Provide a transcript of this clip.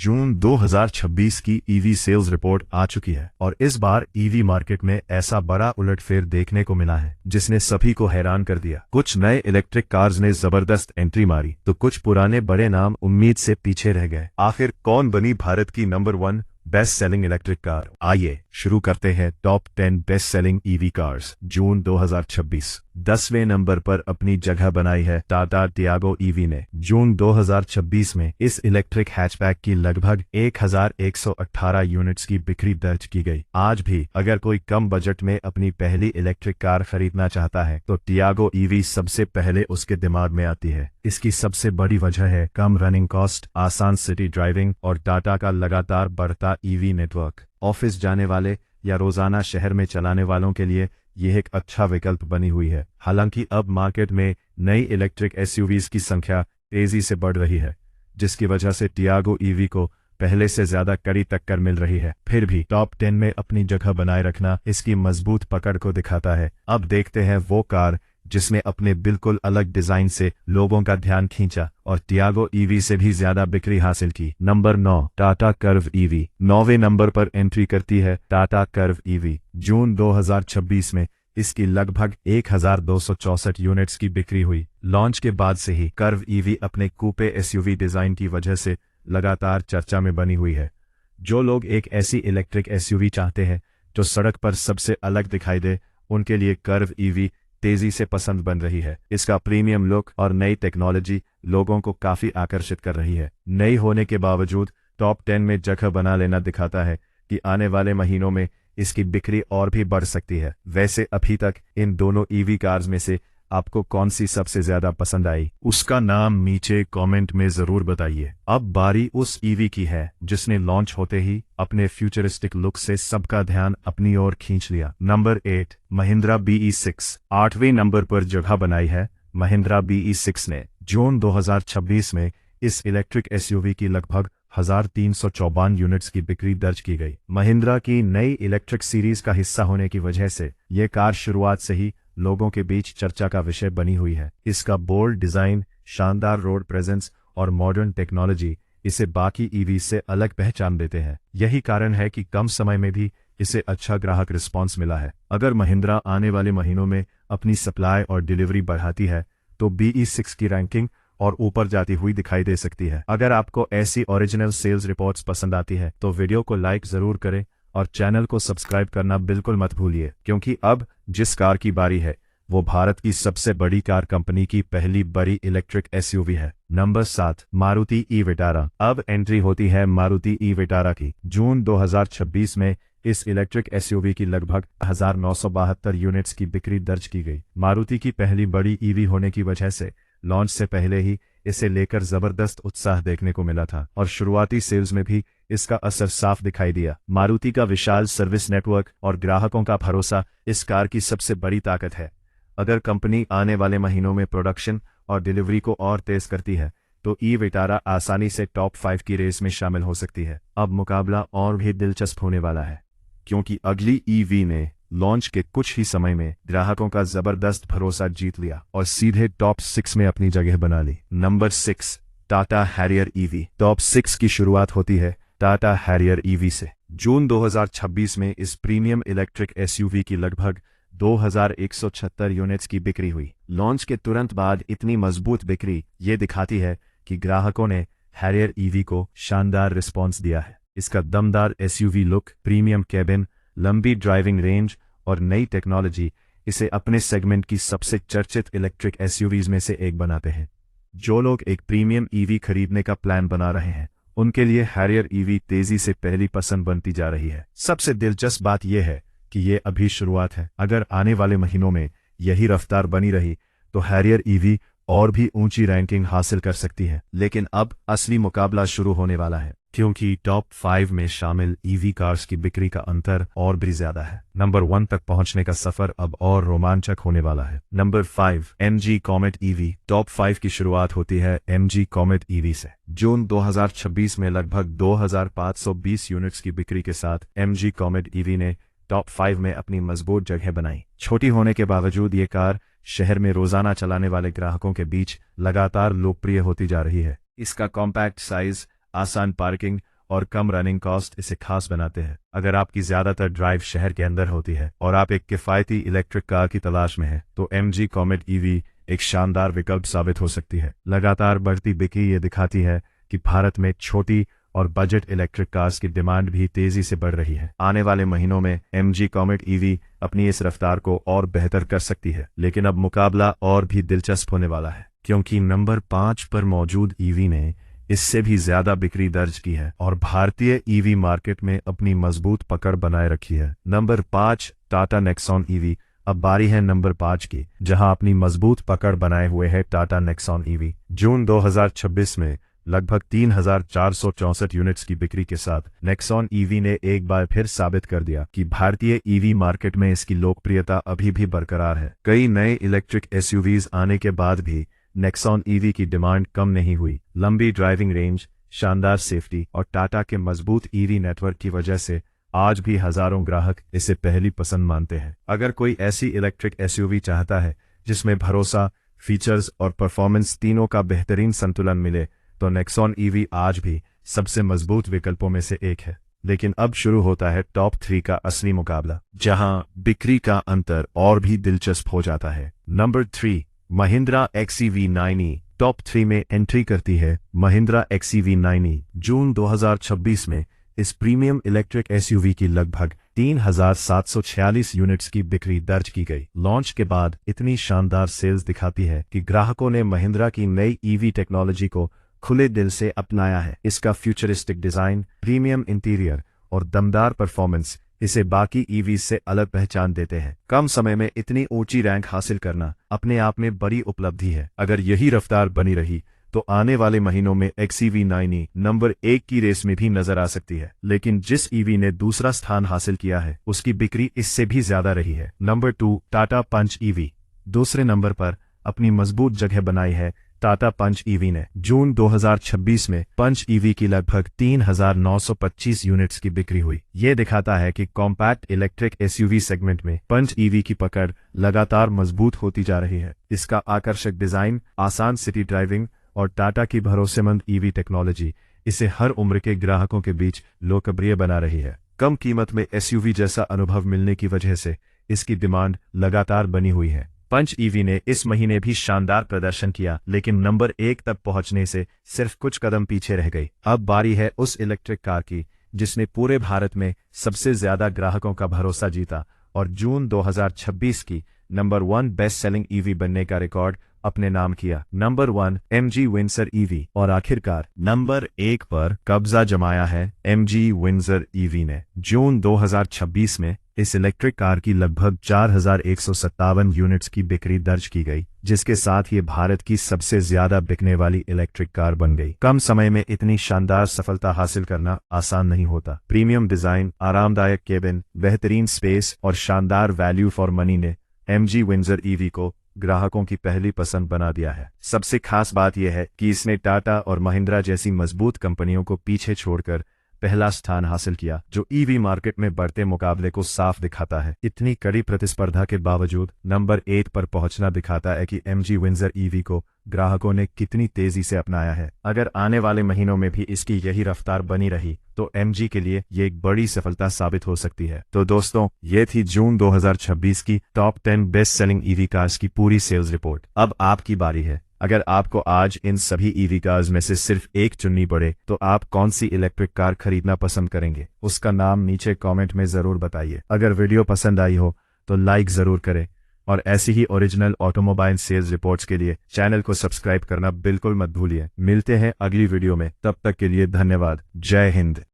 जून 2026 की EV sales report आ चुकी है और इस बार ईवी मार्केट में ऐसा बड़ा उलटफेर देखने को मिला है जिसने सभी को हैरान कर दिया। कुछ नए इलेक्ट्रिक कार्स ने जबरदस्त एंट्री मारी तो कुछ पुराने बड़े नाम उम्मीद से पीछे रह गए। आखिर कौन बनी भारत की number 1 best selling electric car? आइए शुरू करते हैं top 10 best selling EV cars June 2026। 10वें नंबर पर अपनी जगह बनाई है टाटा टियागो ईवी ने। जून 2026 में इस इलेक्ट्रिक हैचबैक की लगभग 1118 यूनिट्स की बिक्री दर्ज की गई। आज भी अगर कोई कम बजट में अपनी पहली इलेक्ट्रिक कार खरीदना चाहता है तो टियागो ईवी सबसे पहले उसके दिमाग में आती है। इसकी सबसे बड़ी वजह है कम रनिंग कॉस्ट, आसान सिटी ड्राइविंग और टाटा का लगातार बढ़ता ईवी नेटवर्क। ऑफिस जाने वाले या रोजाना शहर में चलाने वालों के लिए यह एक अच्छा विकल्प बनी हुई है। हालांकि अब मार्केट में नई इलेक्ट्रिक एसयूवीज की संख्या तेजी से बढ़ रही है, जिसकी वजह से टियागो ईवी को पहले से ज्यादा कड़ी टक्कर मिल रही है। फिर भी टॉप 10 में अपनी जगह बनाए रखना इसकी मजबूत पकड़ को दिखाता है। अब देखते हैं वो कार जिसने अपने बिल्कुल अलग डिजाइन से लोगों का ध्यान खींचा और टियागो ईवी से भी ज्यादा बिक्री हासिल की। Number 9 Tata Curvv EV. 9वें नंबर पर एंट्री करती है टाटा कर्व ईवी। जून 2026 में इसकी लगभग 1264 यूनिट्स की बिक्री हुई। लॉन्च के बाद से ही कर्व ईवी अपने कूपे एसयूवी डिजाइन की वजह से लगातार चर्चा में बनी हुई है। जो लोग एक ऐसी इलेक्ट्रिक एसयूवी चाहते हैं जो सड़क पर सबसे अलग दिखाई दे, उनके लिए कर्व ईवी तेजी से पसंद बन रही है। इसका प्रीमियम लुक और नई टेक्नोलॉजी लोगों को काफी आकर्षित कर रही है। नई होने के बावजूद टॉप 10 में जगह बना लेना दिखाता है कि आने वाले महीनों में इसकी बिक्री और भी बढ़ सकती है। वैसे अभी तक इन दोनों ईवी कार्स में से आपको कौन सी सबसे ज्यादा पसंद आई, उसका नाम नीचे कमेंट में जरूर बताइए। अब बारी उस ईवी की है जिसने लॉन्च होते ही अपने फ्यूचरिस्टिक लुक से सबका ध्यान अपनी ओर खींच लिया। Number 8 Mahindra BE6। 8वें नंबर पर जगह बनाई है महिंद्रा BE6 ने। जून 2026 में इस इलेक्ट्रिक एसयूवी की लगभग 1354 यूनिट्स की बिक्री दर्ज की गई। महिंद्रा की नई इलेक्ट्रिक सीरीज का हिस्सा होने की वजह से ये कार शुरुआत से ही लोगों के बीच चर्चा का विषय बनी हुई है। इसका बोल्ड डिजाइन, शानदार रोड प्रेजेंस और मॉडर्न टेक्नोलॉजी इसे बाकी ईवी से अलग पहचान देते हैं। यही कारण है कि कम समय में भी इसे अच्छा ग्राहक रिस्पांस मिला है। अगर महिंद्रा आने वाले महीनों में अपनी सप्लाई और डिलीवरी बढ़ाती है तो BE6 की रैंकिंग और ऊपर जाती हुई दिखाई दे सकती है। अगर आपको ऐसी ओरिजिनल सेल्स रिपोर्ट्स पसंद आती है तो वीडियो को लाइक जरूर करें और चैनल को सब्सक्राइब करना बिल्कुल मत भूलिए, क्योंकि अब जिस कार की बारी है वो भारत की सबसे बड़ी कार कंपनी की पहली बड़ी इलेक्ट्रिक एसयूवी है। Number 7 Maruti e Vitara. अब एंट्री होती है मारुति ई विटारा की। जून 2026 में इस इलेक्ट्रिक एसयूवी की लगभग 1972 यूनिट्स की बिक्री दर्ज की गई। मारुति की पहली बड़ी ईवी होने की वजह से लॉन्च से पहले ही इसे लेकर जबरदस्त उत्साह देखने को मिला था और शुरुआती सेल्स में भी इसका असर साफ दिखाई दिया। मारुति का विशाल सर्विस नेटवर्क और ग्राहकों का भरोसा इस कार की सबसे बड़ी ताकत है। अगर कंपनी आने वाले महीनों में प्रोडक्शन और डिलीवरी को और तेज करती है तो ई विटारा आसानी से टॉप 5 की रेस में शामिल हो सकती है। अब मुकाबला और भी दिलचस्प होने वाला है, क्योंकि अगली ईवी ने लॉन्च के कुछ ही समय में ग्राहकों का जबरदस्त भरोसा जीत लिया और सीधे टॉप 6 में अपनी जगह बना ली। Number 6 Tata Harrier EV. Top 6 की शुरुआत होती है टाटा हैरियर ईवी से। जून 2026 में इस प्रीमियम इलेक्ट्रिक एसयूवी की लगभग 2176 यूनिट्स की बिक्री हुई। लॉन्च के तुरंत बाद इतनी मजबूत बिक्री ये दिखाती है कि ग्राहकों ने हैरियर ईवी को शानदार रिस्पॉन्स दिया है। इसका दमदार एसयूवी लुक, प्रीमियम कैबिन, लंबी ड्राइविंग रेंज और नई टेक्नोलॉजी इसे अपने सेगमेंट की सबसे चर्चित इलेक्ट्रिक एसयूवीज में से एक बनाते हैं। जो लोग एक प्रीमियम ईवी खरीदने का प्लान बना रहे हैं उनके लिए हैरियर ईवी तेजी से पहली पसंद बनती जा रही है। सबसे दिलचस्प बात यह है कि ये अभी शुरुआत है। अगर आने वाले महीनों में यही रफ्तार बनी रही तो हैरियर ईवी और भी ऊंची रैंकिंग हासिल कर सकती है। लेकिन अब असली मुकाबला शुरू होने वाला है, क्योंकि टॉप 5 में शामिल ईवी कार्स की बिक्री का अंतर और भी ज्यादा है। नंबर 1 तक पहुंचने का सफर अब और रोमांचक होने वाला है। Number 5 MG comet EV. Top 5 की शुरुआत होती है MG कॉमेट ईवी से। जून 2026 में लगभग 2520 यूनिट्स की बिक्री के साथ MG कॉमेट ईवी ने टॉप 5 में अपनी मजबूत जगह बनाई। छोटी होने के बावजूद ये कार शहर में रोजाना चलाने वाले ग्राहकों के बीच लगातार लोकप्रिय होती जा रही है। इसका कॉम्पैक्ट साइज, आसान पार्किंग और कम रनिंग कॉस्ट इसे खास बनाते हैं। अगर आपकी ज्यादातर ड्राइव शहर के अंदर होती है और आप एक किफायती इलेक्ट्रिक कार की तलाश में हैं, तो MG कॉमेट EV एक शानदार विकल्प साबित हो सकती है। लगातार बढ़ती बिक्री ये दिखाती है कि भारत में छोटी और बजट इलेक्ट्रिक कार्स की डिमांड भी तेजी से बढ़ रही है। आने वाले महीनों में MG कॉमेट EV अपनी इस रफ्तार को और बेहतर कर सकती है, लेकिन अब मुकाबला और भी दिलचस्प होने वाला है, क्योंकि नंबर 5 पर मौजूद EV ने इससे भी ज्यादा बिक्री दर्ज की है और भारतीय EV मार्केट में अपनी मजबूत पकड़ बनाए रखी है। Number 5 Tata Nexon EV। अब बारी है नंबर 5 की, जहां अपनी मजबूत पकड़ बनाए हुए है टाटा नेक्सॉन EV। जून 2026 में लगभग 3,464 यूनिट्स की बिक्री के साथ नेक्सॉन EV ने एक बार फिर साबित कर दिया कि भारतीय EV मार्केट में इसकी लोकप्रियता अभी भी बरकरार है। कई नए इलेक्ट्रिक SUVs आने के बाद भी नेक्सॉन EV की डिमांड कम नहीं हुई। लंबी ड्राइविंग रेंज, शानदार सेफ्टी और टाटा के मजबूत EV नेटवर्क की वजह से आज भी हजारों ग्राहक इसे पहली पसंद मानते हैं। अगर कोई ऐसी इलेक्ट्रिक SUV चाहता है जिसमें भरोसा, फीचर्स और परफॉर्मेंस तीनों का बेहतरीन संतुलन मिले, तो नेक्सॉन EV आज भी सबसे मजबूत विकल्पों में से एक है। लेकिन अब शुरू होता है टॉप 3 का असली मुकाबला, जहां बिक्री का अंतर और भी दिलचस्प हो जाता है। Number 3 Mahindra XEV9e। टॉप 3 में एंट्री करती है महिंद्रा XEV9e। जून 2026 में इस प्रीमियम इलेक्ट्रिक SUV की लगभग 3,746 यूनिट्स की बिक्री दर्ज की गई। लॉन्च के बाद इतनी शानदार सेल्स दिखाती है कि ग्राहकों ने महिंद्रा की नई EV टेक्नोलॉजी को खुले दिल से अपनाया है। इसका फ्यूचरिस्टिक डिजाइन, प्रीमियम इंटीरियर और दमदार परफॉर्मेंस इसे बाकी EV से अलग पहचान देते हैं। कम समय में इतनी ऊंची रैंक हासिल करना अपने आप में बड़ी उपलब्धि है। अगर यही रफ्तार बनी रही तो आने वाले महीनों में XEV9e नंबर 1 की रेस में भी नजर आ सकती है। लेकिन जिस EV ने दूसरा स्थान हासिल किया है, उसकी बिक्री इससे भी ज्यादा रही है। नंबर 2 टाटा पंच EV। दूसरे नंबर पर अपनी मजबूत जगह बनाई है टाटा पंच EV ने। जून 2026 में पंच EV की लगभग 3,925 यूनिट्स की बिक्री हुई। ये दिखाता है कि कॉम्पैक्ट इलेक्ट्रिक SUV सेगमेंट में पंच EV की पकड़ लगातार मजबूत होती जा रही है। इसका आकर्षक डिजाइन, आसान सिटी ड्राइविंग और टाटा की भरोसेमंद EV टेक्नोलॉजी इसे हर उम्र के ग्राहकों के बीच लोकप्रिय बना रही है। कम कीमत में SUV जैसा अनुभव मिलने की वजह से इसकी डिमांड लगातार बनी हुई है। पंच EV ने इस महीने भी शानदार प्रदर्शन किया, लेकिन नंबर 1 तक पहुंचने से सिर्फ कुछ कदम पीछे रह गई। अब बारी है उस इलेक्ट्रिक कार की जिसने पूरे भारत में सबसे ज्यादा ग्राहकों का भरोसा जीता और जून 2026 की नंबर 1 बेस्ट सेलिंग EV बनने का रिकॉर्ड अपने नाम किया। Number 1 MG Windsor EV। और आखिरकार नंबर 1 पर कब्जा जमाया है MG विंडसर EV ने। जून 2026 में इस इलेक्ट्रिक कार की लगभग 4,157 यूनिट्स की बिक्री दर्ज की गई, जिसके साथ ये भारत की सबसे ज्यादा बिकने वाली इलेक्ट्रिक कार बन गई। कम समय में इतनी शानदार सफलता हासिल करना आसान नहीं होता। प्रीमियम डिजाइन, आरामदायक केबिन, बेहतरीन स्पेस और शानदार वैल्यू फॉर मनी ने MG विंडसर EV को ग्राहकों की पहली पसंद बना दिया है। सबसे खास बात यह है कि इसने टाटा और महिंद्रा जैसी मजबूत कंपनियों को पीछे छोड़कर पहला स्थान हासिल किया, जो EV मार्केट में बढ़ते मुकाबले को साफ दिखाता है। इतनी कड़ी प्रतिस्पर्धा के बावजूद नंबर 1 पर पहुंचना दिखाता है कि MG विंडसर EV को ग्राहकों ने कितनी तेजी से अपनाया है। अगर आने वाले महीनों में भी इसकी यही रफ्तार बनी रही तो MG के लिए ये एक बड़ी सफलता साबित हो सकती है। तो दोस्तों, ये थी जून 2026 की top 10 best selling EV cars की पूरी सेल्स रिपोर्ट। अब आपकी बारी है। अगर आपको आज इन सभी EV कार्स में से सिर्फ एक चुननी पड़े तो आप कौन सी इलेक्ट्रिक कार खरीदना पसंद करेंगे? उसका नाम नीचे कमेंट में जरूर बताइए। अगर वीडियो पसंद आई हो तो लाइक जरूर करें और ऐसी ही ओरिजिनल ऑटोमोबाइल सेल्स रिपोर्ट्स के लिए चैनल को सब्सक्राइब करना बिल्कुल मत भूलिए। मिलते हैं अगली वीडियो में, तब तक के लिए धन्यवाद। जय हिंद।